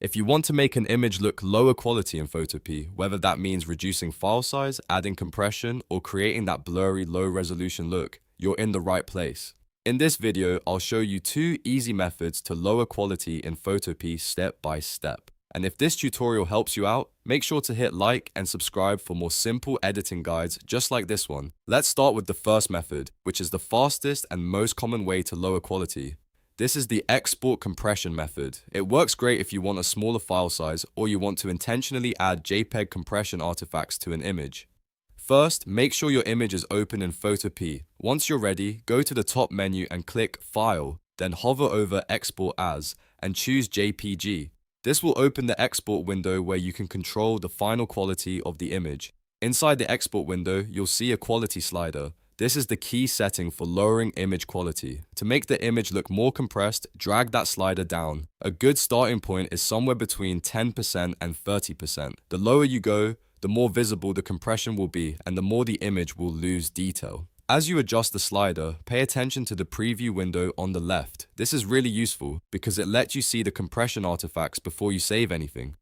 If you want to make an image look lower quality in Photopea, whether that means reducing file size, adding compression, or creating that blurry, low-resolution look, you're in the right place. In this video, I'll show you 2 easy methods to lower quality in Photopea step by step. And if this tutorial helps you out, make sure to hit like and subscribe for more simple editing guides just like this one. Let's start with the first method, which is the fastest and most common way to lower quality. This is the export compression method. It works great if you want a smaller file size or you want to intentionally add JPEG compression artifacts to an image. First, make sure your image is open in Photopea. Once you're ready, go to the top menu and click File, then hover over Export As and choose JPG. This will open the export window where you can control the final quality of the image. Inside the export window, you'll see a quality slider. This is the key setting for lowering image quality. To make the image look more compressed, drag that slider down. A good starting point is somewhere between 10% and 30%. The lower you go, the more visible the compression will be and the more the image will lose detail. As you adjust the slider, pay attention to the preview window on the left. This is really useful because it lets you see the compression artifacts before you save anything.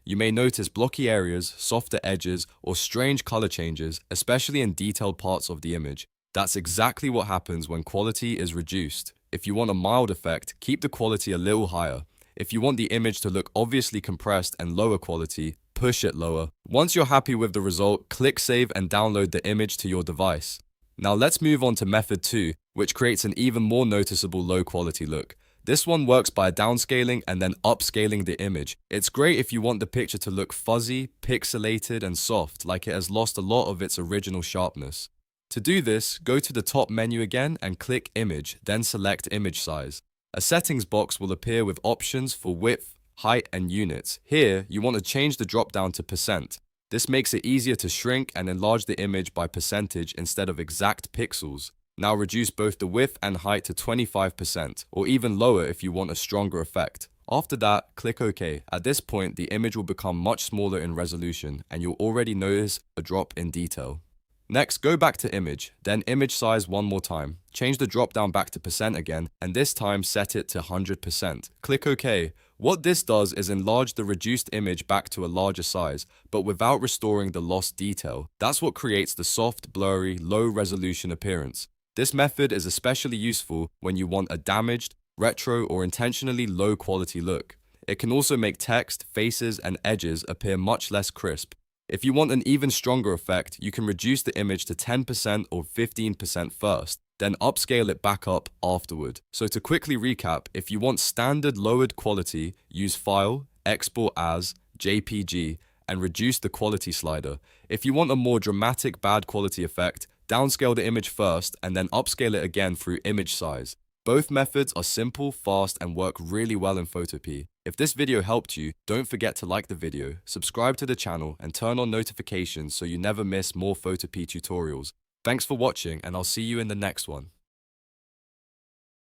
You may notice blocky areas, softer edges, or strange color changes, especially in detailed parts of the image. That's exactly what happens when quality is reduced. If you want a mild effect, keep the quality a little higher. If you want the image to look obviously compressed and lower quality, push it lower. Once you're happy with the result, click Save and download the image to your device. Now let's move on to method 2, which creates an even more noticeable low quality look. This one works by downscaling and then upscaling the image. It's great if you want the picture to look fuzzy, pixelated, and soft, like it has lost a lot of its original sharpness. To do this, go to the top menu again and click Image, then select Image Size. A settings box will appear with options for width, height, and units. Here, you want to change the drop-down to %. This makes it easier to shrink and enlarge the image by percentage instead of exact pixels. Now reduce both the width and height to 25%, or even lower if you want a stronger effect. After that, click OK. At this point, the image will become much smaller in resolution, and you'll already notice a drop in detail. Next, go back to Image, then Image Size one more time. Change the drop-down back to % again, and this time set it to 100%. Click OK. What this does is enlarge the reduced image back to a larger size, but without restoring the lost detail. That's what creates the soft, blurry, low-resolution appearance. This method is especially useful when you want a damaged, retro, or intentionally low-quality look. It can also make text, faces, and edges appear much less crisp. If you want an even stronger effect, you can reduce the image to 10% or 15% first, then upscale it back up afterward. So to quickly recap, if you want standard lowered quality, use File, Export As, JPG, and reduce the quality slider. If you want a more dramatic bad quality effect, downscale the image first and then upscale it again through Image Size. Both methods are simple, fast, and work really well in Photopea. If this video helped you, don't forget to like the video, subscribe to the channel, and turn on notifications so you never miss more Photopea tutorials. Thanks for watching, and I'll see you in the next one.